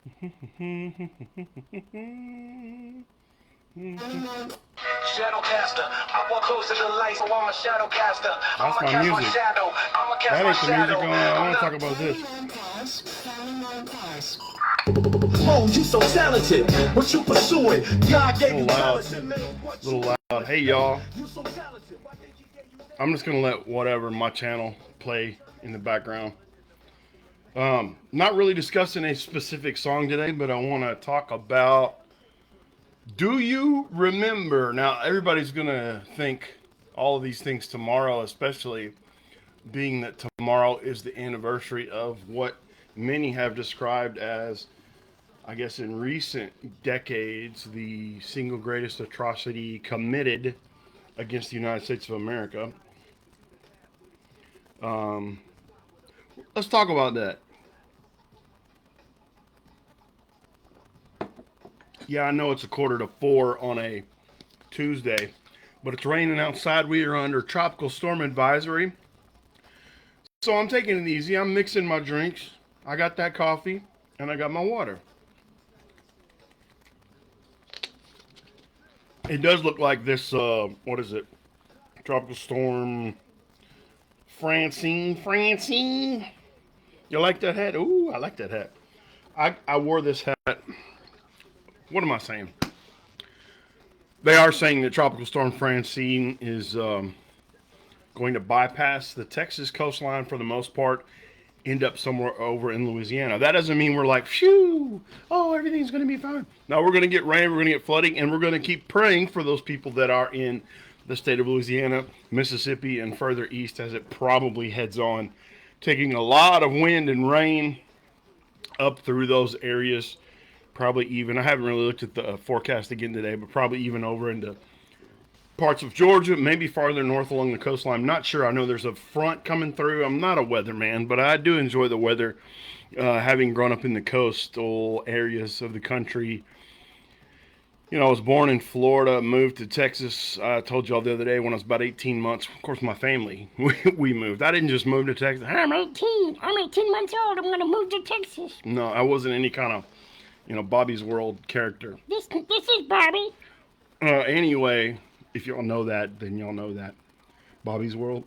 Shadowcaster, I walk close to the light, so I'm a shadowcaster. That's I'ma my cast my music. shadow. I'ma cast That my ain't the music shadow. I I'm want to the talk about this. Oh, you so talented. What you pursuing? God gave you Loud. talent and made what A little you loud. Hey, y'all. You so talented. Why can't you get you I'm just going to let whatever my channel play in the background. Not really discussing a specific song today, but I want to talk about, do you remember? Now, everybody's going to think all of these things tomorrow, especially being that tomorrow is the anniversary of what many have described as, I guess, in recent decades, the single greatest atrocity committed against the United States of America. Let's talk about that. Yeah, I know it's 3:45 on a Tuesday, but it's raining outside. We are under tropical storm advisory. So I'm taking it easy. I'm mixing my drinks. I got that coffee and I got my water. It does look like this, what is it? Tropical storm Francine. You like that hat? Ooh, I like that hat. I wore this hat. What am I saying? They are saying that Tropical Storm Francine is going to bypass the Texas coastline for the most part, end up somewhere over in Louisiana. That doesn't mean we're like, phew, oh, everything's going to be fine. No, we're going to get rain, we're going to get flooding, and we're going to keep praying for those people that are in the state of Louisiana, Mississippi, and further east as it probably heads on, taking a lot of wind and rain up through those areas. Probably even, I haven't really looked at the forecast again today, but probably even over into parts of Georgia, maybe farther north along the coastline. I'm not sure. I know there's a front coming through. I'm not a weatherman, but I do enjoy the weather. Having grown up in the coastal areas of the country, you know, I was born in Florida, moved to Texas. I told y'all the other day when I was about 18 months. Of course, my family, we moved. I didn't just move to Texas. I'm 18. I'm 18 months old. I'm going to move to Texas. No, I wasn't any kind of, you know, Bobby's World character. This is Bobby. Anyway, if y'all know that, then y'all know that. Bobby's World.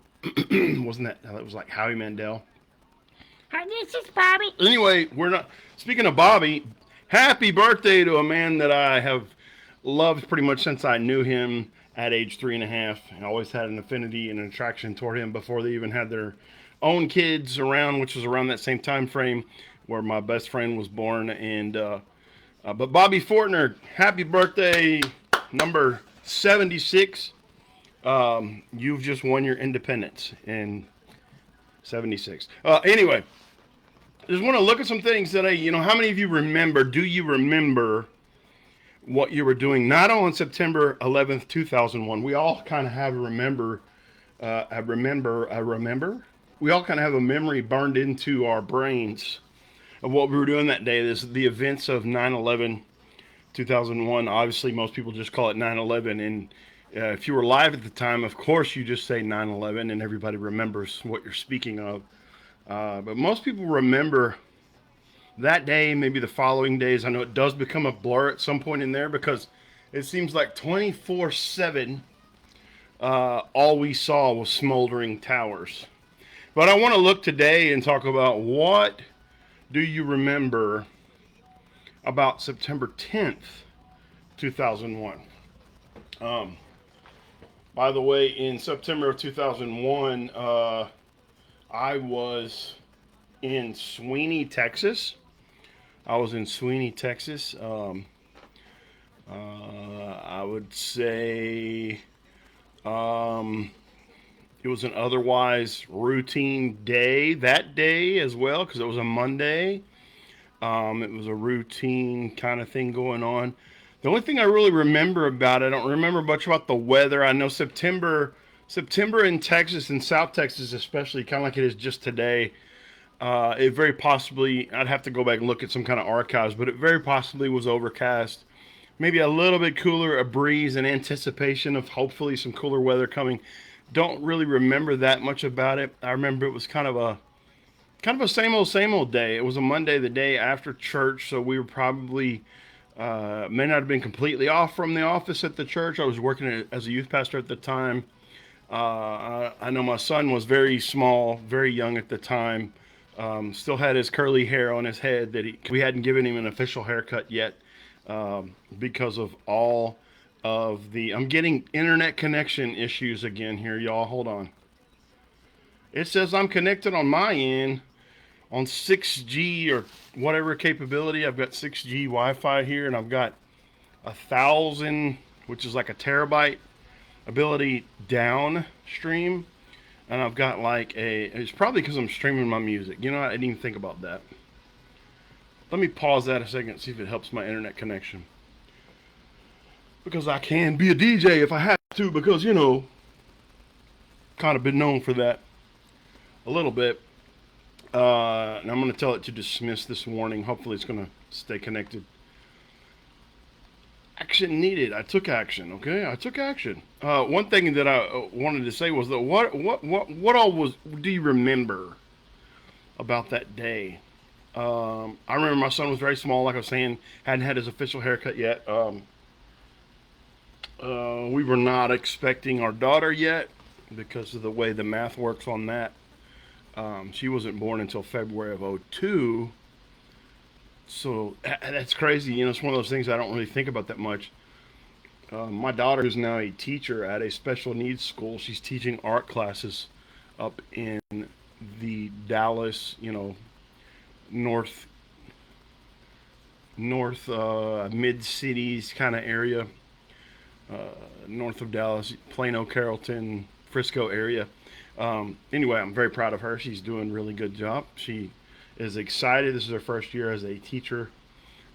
Wasn't that was like Howie Mandel? Hi, this is Bobby. Anyway, we're not speaking of Bobby. Happy birthday to a man that I have loved pretty much since I knew him at age 3.5. I always had an affinity and an attraction toward him before they even had their own kids around, which was around that same time frame where my best friend was born. And but Bobby Fortner, happy birthday, number 76. You've just won your independence in 76. Anyway, just want to look at some things that how many of you remember? Do you remember what you were doing? Not on September 11th, 2001. We all kind of have a remember. We all kind of have a memory burned into our brains of what we were doing that day. This the events of 9/11, 2001. Obviously, most people just call it 9/11. And if you were live at the time, of course, you just say 9/11 and everybody remembers what you're speaking of. But most people remember that day, maybe the following days. I know it does become a blur at some point in there because it seems like 24/7, all we saw was smoldering towers. But I want to look today and talk about what do you remember about September 10th, 2001. By the way, in September of 2001, I was in Sweeney, Texas. I would say it was an otherwise routine day that day as well because it was a Monday. It was a routine kind of thing going on. The only thing I really remember about it, I don't remember much about the weather. I know September in Texas and South Texas especially, kind of like it is just today, it very possibly, I'd have to go back and look at some kind of archives, but it very possibly was overcast. Maybe a little bit cooler, a breeze, in anticipation of hopefully some cooler weather coming. Don't really remember that much about it. I remember it was kind of kind of a same old day. It was a Monday, the day after church, so we were probably may not have been completely off from the office at the church. I was working as a youth pastor at the time. I know my son was very small, very young at the time. Still had his curly hair on his head that we hadn't given him an official haircut yet because of all of the. I'm getting internet connection issues again here, y'all. Hold on. It says I'm connected on my end on 6G or whatever capability. I've got 6G Wi-Fi here, and I've got 1,000, which is like a terabyte ability downstream, and I've got like it's probably because I'm streaming my music. You know, I didn't even think about that. Let me pause that a second, see if it helps my internet connection, because I can be a DJ if I have to, because, you know, kind of been known for that a little bit. And I'm going to tell it to dismiss this warning. Hopefully it's going to stay connected. Action needed. I took action. Okay, I took action. One thing that I wanted to say was that what all do you remember about that day? I remember my son was very small, like I was saying, hadn't had his official haircut yet. We were not expecting our daughter yet because of the way the math works on that. She wasn't born until February of 2002. So that's crazy. You know, it's one of those things I don't really think about that much. My daughter is now a teacher at a special needs school. She's teaching art classes up in the Dallas, you know, north mid cities kind of area, north of Dallas, Plano, Carrollton, Frisco area. Anyway, I'm very proud of her. She's doing a really good job. She is excited. This is her first year as a teacher,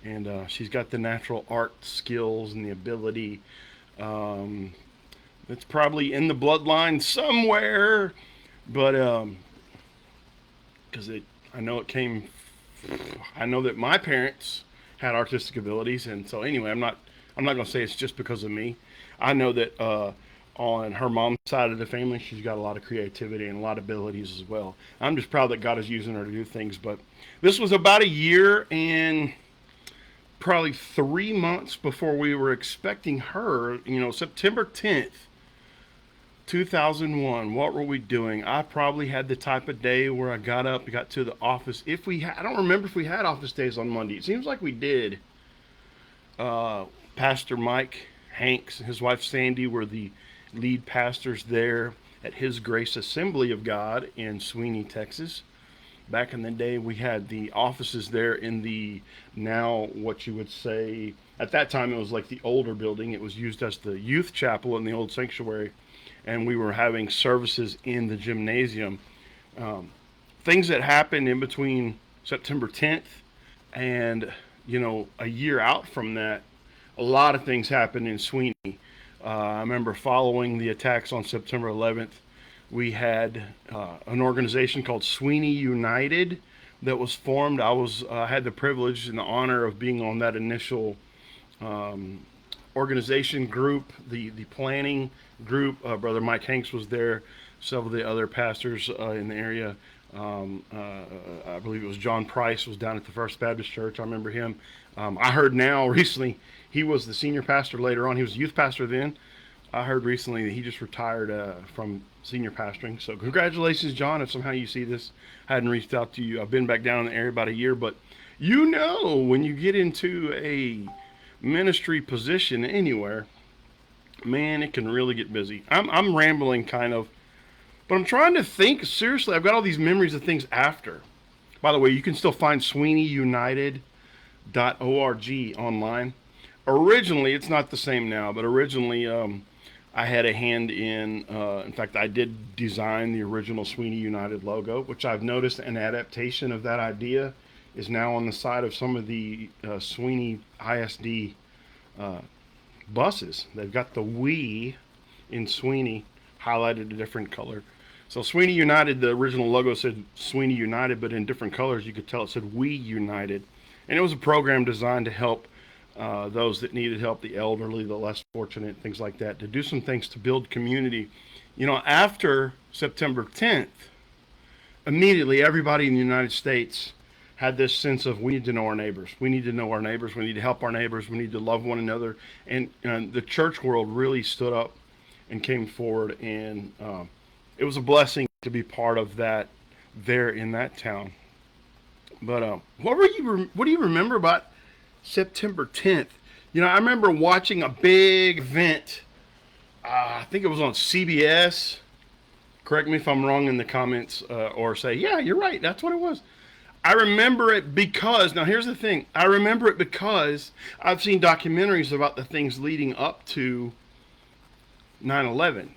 and she's got the natural art skills and the ability. It's probably in the bloodline somewhere, but because I know it came. I know that my parents had artistic abilities, and so anyway, I'm not going to say it's just because of me. I know that on her mom's side of the family, she's got a lot of creativity and a lot of abilities as well. I'm just proud that God is using her to do things. But this was about a year and probably 3 months before we were expecting her. You know, September 10th, 2001. What were we doing? I probably had the type of day where I got up, got to the office. I don't remember if we had office days on Monday. It seems like we did. Pastor Mike Hanks and his wife Sandy were the lead pastors there at His Grace Assembly of God in Sweeney, Texas. Back in the day, we had the offices there in the, now what you would say, at that time it was like the older building. It was used as the youth chapel in the old sanctuary, and we were having services in the gymnasium. Things that happened in between September 10th and, you know, a year out from that, a lot of things happened in Sweeney. I remember following the attacks on September 11th, we had an organization called Sweeney United that was formed. I had the privilege and the honor of being on that initial organization group, the planning group. Brother Mike Hanks was there. Several of the other pastors in the area. I believe it was John Price was down at the First Baptist Church. I remember him. I heard now recently he was the senior pastor later on. He was a youth pastor then. I heard recently that he just retired from senior pastoring. So congratulations, John, if somehow you see this. I hadn't reached out to you. I've been back down in the area about a year, but you know, when you get into a ministry position anywhere, man, it can really get busy. I'm rambling kind of, but I'm trying to think seriously. I've got all these memories of things after. By the way, you can still find SweeneyUnited.org online. Originally, it's not the same now, but originally I had a hand in fact, I did design the original Sweeney United logo, which I've noticed an adaptation of that idea is now on the side of some of the Sweeney ISD buses. They've got the "we" in Sweeney highlighted a different color. So Sweeney United, the original logo said Sweeney United, but in different colors you could tell it said "We United." And it was a program designed to help those that needed help, the elderly, the less fortunate, things like that, to do some things to build community. You know, after September 10th, immediately everybody in the United States had this sense of we need to know our neighbors. We need to know our neighbors. We need to help our neighbors. We need to love one another. And the church world really stood up and came forward. And it was a blessing to be part of that there in that town. But what do you remember about September 10th? You know, I remember watching a big event. I think it was on CBS. Correct me if I'm wrong in the comments, or say, yeah, you're right. That's what it was. I remember it because, now here's the thing. I remember it because I've seen documentaries about the things leading up to 9/11.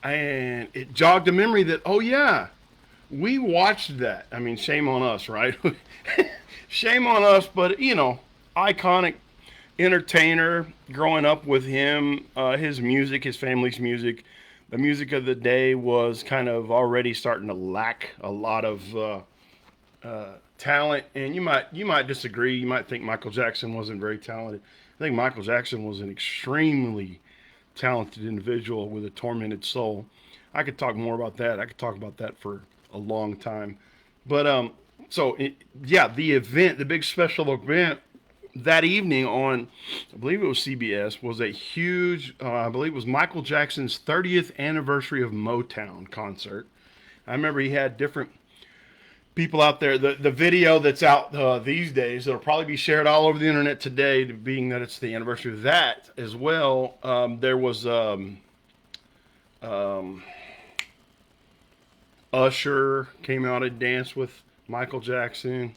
And it jogged a memory that, oh yeah, we watched that. I mean, shame on us, right? Shame on us, but you know, iconic entertainer. Growing up with him, his music, his family's music, the music of the day was kind of already starting to lack a lot of talent. And you might disagree. You might think Michael Jackson wasn't very talented. I think Michael Jackson was an extremely talented individual with a tormented soul. I could talk more about that. I could talk about that for a long time. But yeah, the event, the big special event that evening on, I believe it was CBS, was a huge, I believe it was Michael Jackson's 30th anniversary of Motown concert. I remember he had different people out there. The video that's out these days, that'll probably be shared all over the internet today, being that it's the anniversary of that as well. There was Usher came out and danced with Michael Jackson.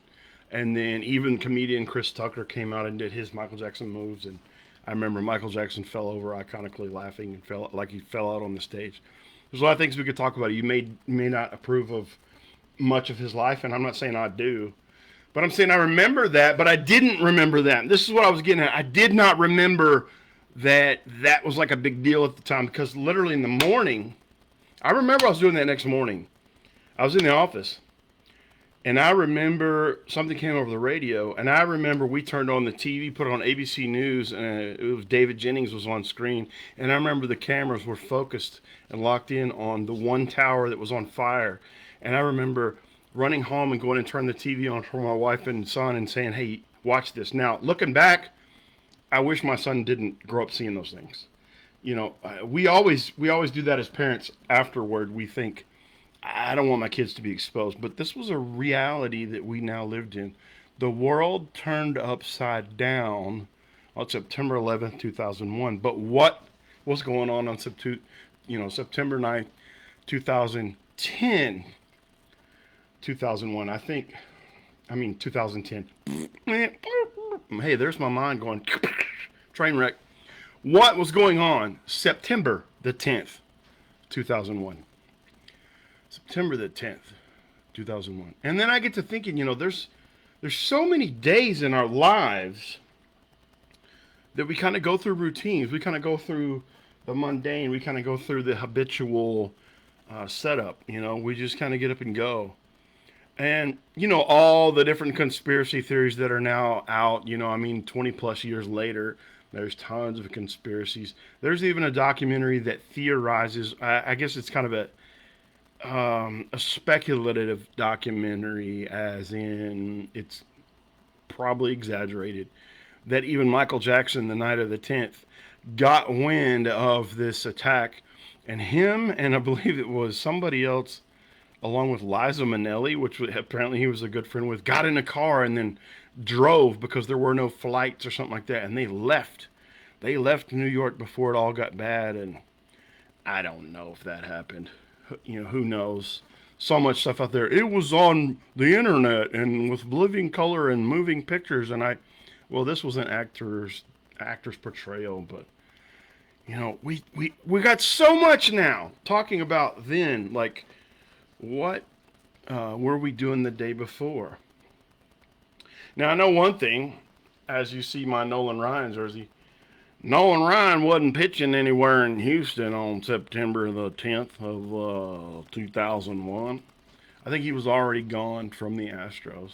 And then even comedian Chris Tucker came out and did his Michael Jackson moves. And I remember Michael Jackson fell over iconically laughing and fell like he fell out on the stage. There's a lot of things we could talk about. You may not approve of much of his life, and I'm not saying I do. But I'm saying I remember that, but I didn't remember that. This is what I was getting at. I did not remember that was like a big deal at the time, because literally in the morning, I remember I was doing that next morning. I was in the office. And I remember something came over the radio, and I remember we turned on the TV, put it on ABC News, and it was David Jennings was on screen. And I remember the cameras were focused and locked in on the one tower that was on fire. And I remember running home and going and turning the TV on for my wife and son and saying, hey, watch this. Now, looking back, I wish my son didn't grow up seeing those things. You know, we always do that as parents afterward. We think, I don't want my kids to be exposed, but this was a reality that we now lived in. The world turned upside down on September 11th, 2001. But what was going on September 9th, 2010, 2001, 2010. Hey, there's my mind going, train wreck. What was going on September the 10th, 2001? September the 10th, 2001. And then I get to thinking, there's so many days in our lives that we kind of go through routines. We kind of go through the mundane. We kind of go through the habitual setup. We just kind of get up and go. And, all the different conspiracy theories that are now out, 20 plus years later, there's tons of conspiracies. There's even a documentary that theorizes, I guess it's kind of a speculative documentary, as in it's probably exaggerated, that even Michael Jackson, the night of the 10th, got wind of this attack, and him and I believe it was somebody else, along with Liza Minnelli, which apparently he was a good friend with, got in a car and then drove because there were no flights or something like that, and they left New York before it all got bad. And I don't know if that happened. Who knows? So much stuff out there. It was on the internet and with living color and moving pictures. And this was an actor's portrayal, but we got so much now talking about then. Like, what were we doing the day before? Now I know one thing, as you see my Nolan Ryan jersey. Nolan Ryan wasn't pitching anywhere in Houston on September the 10th of 2001. I think he was already gone from the Astros.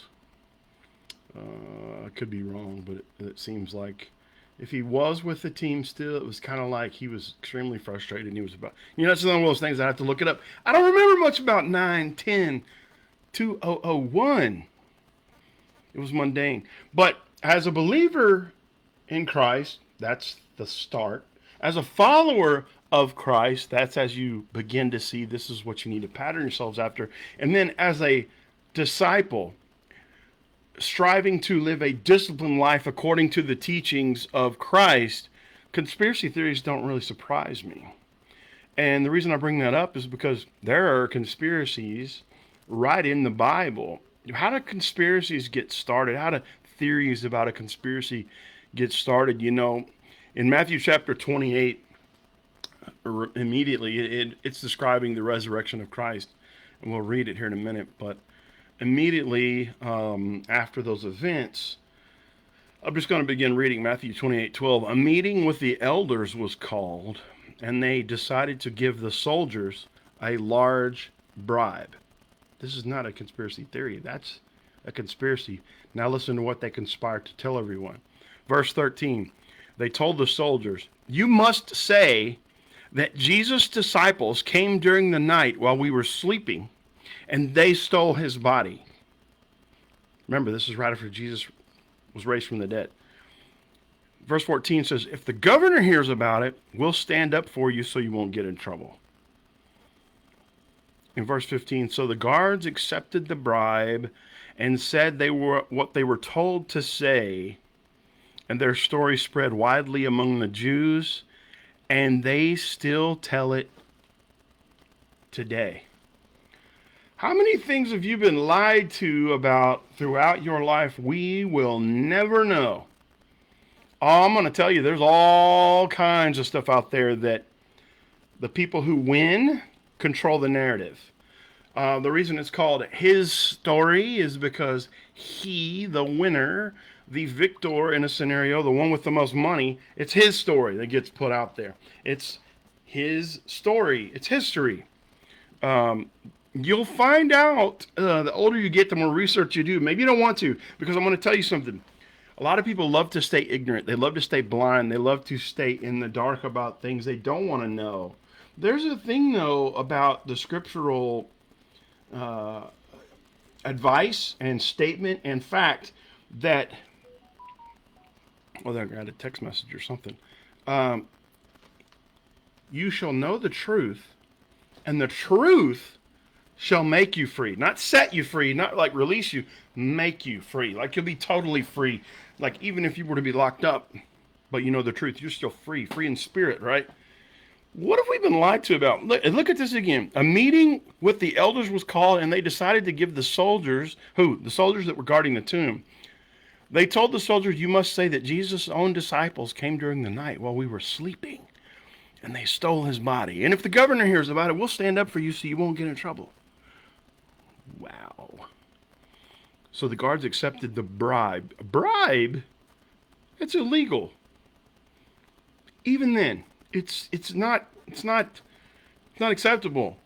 I could be wrong, but it seems like If he was with the team still, it was kind of like he was extremely frustrated. And he was about, it's one of those things I have to look it up. I don't remember much about 9/10/2001. It was mundane. But as a believer in Christ, that's the start. As a follower of Christ, that's as you begin to see this is what you need to pattern yourselves after. And then as a disciple, striving to live a disciplined life according to the teachings of Christ, conspiracy theories don't really surprise me. And the reason I bring that up is because there are conspiracies right in the Bible. How do conspiracies get started? How do theories about a conspiracy get started? In Matthew chapter 28, immediately, it's describing the resurrection of Christ. And we'll read it here in a minute, but immediately after those events, I'm just going to begin reading Matthew 28:12. A meeting with the elders was called, and they decided to give the soldiers a large bribe. This is not a conspiracy theory. That's a conspiracy. Now listen to what they conspired to tell everyone. Verse 13, they told the soldiers, "You must say that Jesus' disciples came during the night while we were sleeping, and they stole his body." Remember, this is right after Jesus was raised from the dead. Verse 14 says, "If the governor hears about it, we'll stand up for you so you won't get in trouble." In verse 15, so the guards accepted the bribe and said they were what they were told to say, and their story spread widely among the Jews, and they still tell it today. How many things have you been lied to about throughout your life? We will never know. Oh, I'm going to tell you, there's all kinds of stuff out there that the people who win control the narrative. The reason it's called his story is because he, the winner, the victor in a scenario, the one with the most money, it's his story that gets put out there. It's his story. It's history. You'll find out the older you get, the more research you do. Maybe you don't want to, because I'm going to tell you something. A lot of people love to stay ignorant. They love to stay blind. They love to stay in the dark about things they don't want to know. There's a thing, though, about the scriptural advice and statement and fact that, well, I got a text message or something. You shall know the truth, and the truth shall make you free. Not set you free, not like release you, make you free. Like you'll be totally free. Like even if you were to be locked up, but you know the truth, you're still free in spirit, right? What have we been lied to about? Look at this again. A meeting with the elders was called, and they decided to give the soldiers, the soldiers that were guarding the tomb. They told the soldiers, you must say that Jesus' own disciples came during the night while we were sleeping, and they stole his body. And if the governor hears about it, we'll stand up for you so you won't get in trouble. Wow. So the guards accepted the bribe. A bribe? It's illegal. Even then, it's not acceptable.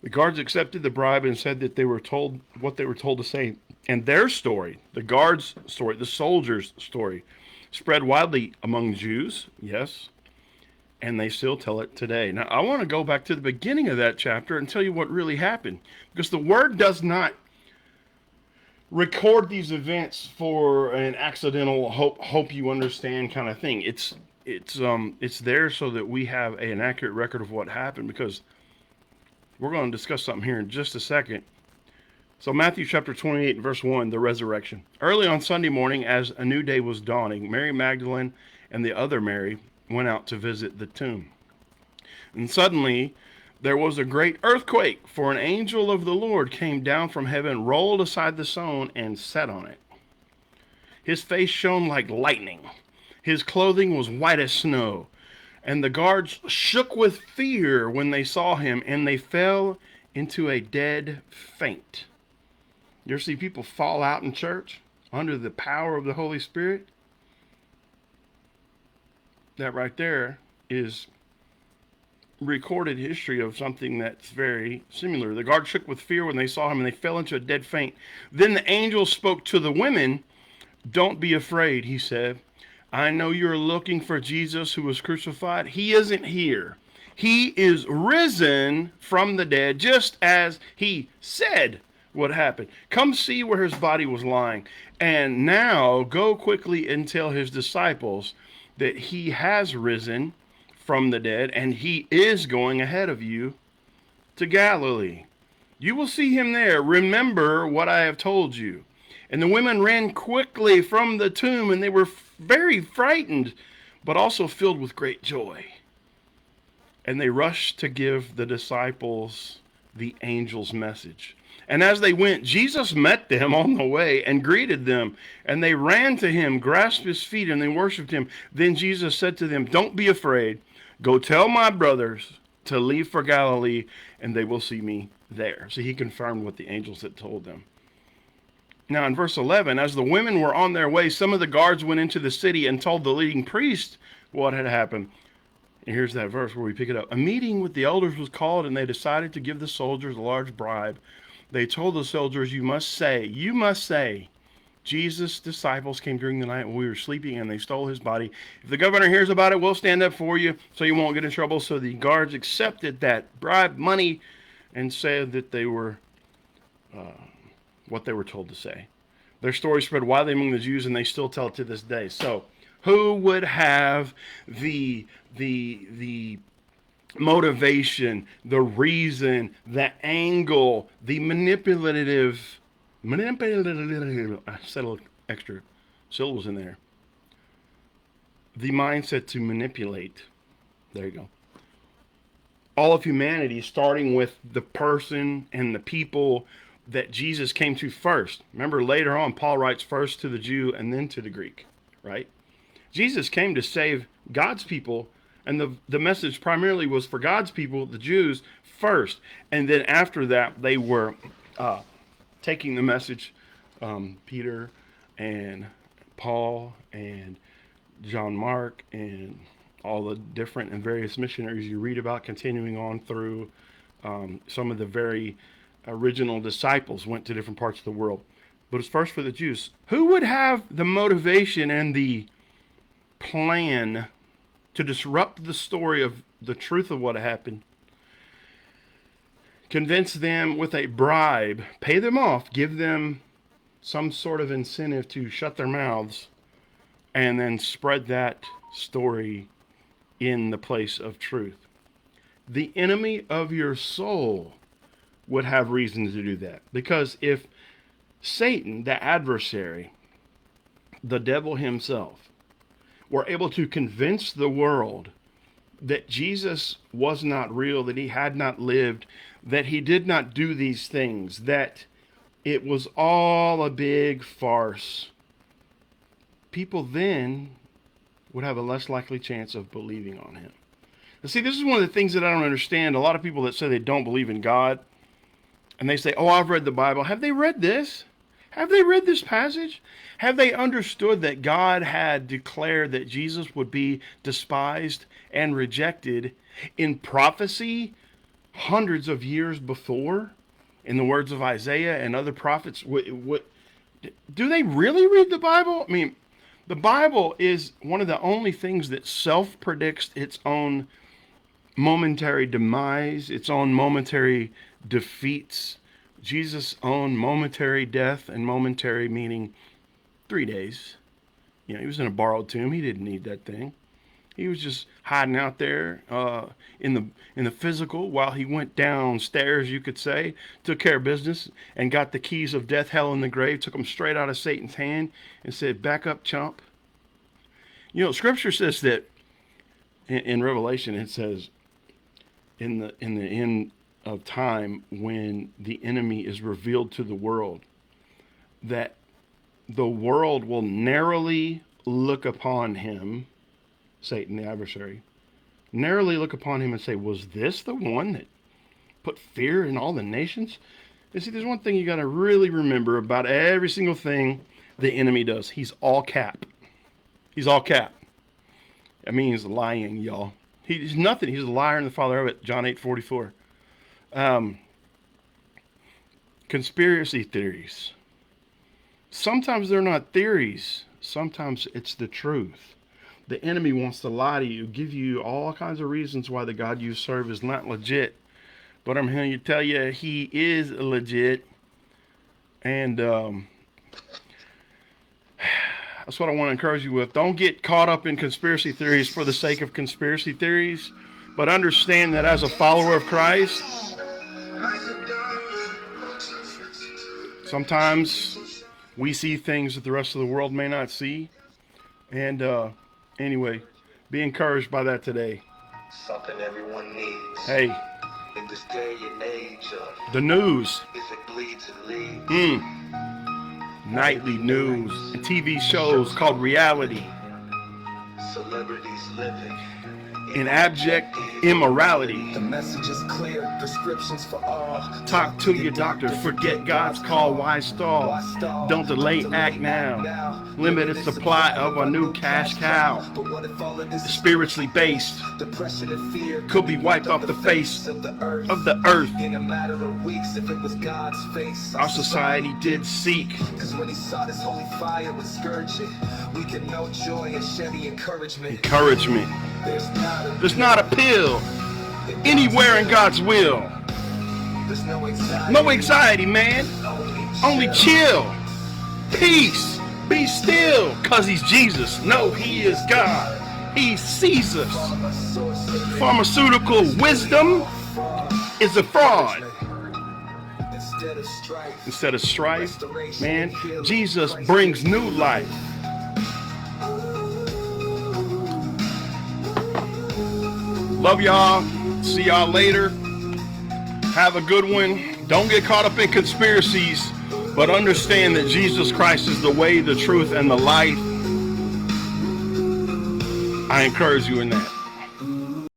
The guards accepted the bribe and said that they were told what they were told to say. And their story, the guards' story, the soldiers' story, spread widely among Jews, yes, and they still tell it today. Now, I want to go back to the beginning of that chapter and tell you what really happened, because the Word does not record these events for an accidental hope you understand kind of thing. It's there so that we have an accurate record of what happened, because we're going to discuss something here in just a second. So Matthew chapter 28, verse 1, the resurrection. Early on Sunday morning, as a new day was dawning, Mary Magdalene and the other Mary went out to visit the tomb. And suddenly there was a great earthquake, for an angel of the Lord came down from heaven, rolled aside the stone, and sat on it. His face shone like lightning. His clothing was white as snow. And the guards shook with fear when they saw him, and they fell into a dead faint. You ever see people fall out in church under the power of the Holy Spirit? That right there is recorded history of something that's very similar. The guards shook with fear when they saw him, and they fell into a dead faint. Then the angel spoke to the women. Don't be afraid, he said. I know you're looking for Jesus who was crucified. He isn't here. He is risen from the dead, just as he said would happen. Come see where his body was lying. And now go quickly and tell his disciples that he has risen from the dead, and he is going ahead of you to Galilee. You will see him there. Remember what I have told you. And the women ran quickly from the tomb, and they were very frightened, but also filled with great joy. And they rushed to give the disciples the angel's message. And as they went, Jesus met them on the way and greeted them. And they ran to him, grasped his feet, and they worshiped him. Then Jesus said to them, "Don't be afraid. Go tell my brothers to leave for Galilee, and they will see me there." So he confirmed what the angels had told them. Now in verse 11, as the women were on their way, some of the guards went into the city and told the leading priest what had happened. And here's that verse where we pick it up. A meeting with the elders was called, and they decided to give the soldiers a large bribe. They told the soldiers, you must say, Jesus' disciples came during the night when we were sleeping, and they stole his body. If the governor hears about it, we'll stand up for you so you won't get in trouble." So the guards accepted that bribe money and said that they were what they were told to say. Their story spread widely among the Jews, and they still tell it to this day. So who would have the motivation, the reason, the angle, the manipulative, I said a little extra syllables in there, the mindset to manipulate, there you go, all of humanity, starting with the person and the people that Jesus came to first. Remember, later on, Paul writes first to the Jew and then to the Greek, right? Jesus came to save God's people, and the message primarily was for God's people, the Jews, first. And then after that, they were taking the message, Peter and Paul and John Mark and all the different and various missionaries you read about, continuing on through some of the very original disciples went to different parts of the world. But it's first for the Jews. Who would have the motivation and the plan to disrupt the story of the truth of what happened, convince them with a bribe, pay them off, give them some sort of incentive to shut their mouths, and then spread that story in the place of truth? The enemy of your soul would have reason to do that. Because if Satan, the adversary, the devil himself, were able to convince the world that Jesus was not real, that he had not lived, that he did not do these things, that it was all a big farce, people then would have a less likely chance of believing on him. Now, see, this is one of the things that I don't understand. A lot of people that say they don't believe in God, and they say, "Oh, I've read the Bible." Have they read this? Have they read this passage? Have they understood that God had declared that Jesus would be despised and rejected in prophecy hundreds of years before, in the words of Isaiah and other prophets? Do they really read the Bible? I mean, the Bible is one of the only things that self-predicts its own momentary demise, its own momentary defeats, Jesus' own momentary death, and momentary meaning 3 days. You know, he was in a borrowed tomb. He didn't need that thing. He was just hiding out there in the physical while he went downstairs, you could say, took care of business, and got the keys of death, hell, and the grave, took them straight out of Satan's hand, and said, "Back up, chump." You know, Scripture says that in Revelation, it says, in the end of time, when the enemy is revealed to the world, that the world will narrowly look upon him, Satan, the adversary, narrowly look upon him and say, "Was this the one that put fear in all the nations?" You see, there's one thing you got to really remember about every single thing the enemy does. He's all cap. He's all cap. That means lying, y'all. He's nothing. He's a liar and the father of it. John 8:44. Conspiracy theories. Sometimes they're not theories. Sometimes it's the truth. The enemy wants to lie to you, give you all kinds of reasons why the God you serve is not legit. But I'm here to tell you, he is legit. And that's what I want to encourage you with. Don't get caught up in conspiracy theories for the sake of conspiracy theories, but understand that as a follower of Christ, sometimes we see things that the rest of the world may not see. And anyway, be encouraged by that today. Something everyone needs. Hey, In this day and age of the news. if it bleeds, it leads. Nightly news and TV shows called reality. Celebrities living In abject immorality. The message is clear, prescriptions for all. Talk to your doctor, forget God's call, why stall? Don't delay, act now. Limited supply of a new cash cow. But what if all of this is Spiritually based, depression and fear could be wiped off the face of the earth? of the earth. In a matter of weeks, if it was God's face, Our society did seek. Cause when he saw this holy fire would scourge it, we could know joy and share the encouragement. Encouragement. There's not a There's not a pill anywhere in God's will. There's no anxiety. No anxiety, man. Only chill. Peace. Be still. Cause he's Jesus. No, he is God. He sees us. Pharmaceutical wisdom is a fraud. Instead of strife, man, Jesus brings new life. Love y'all. See y'all later. Have a good one. Don't get caught up in conspiracies, but understand that Jesus Christ is the way, the truth, and the life. I encourage you in that.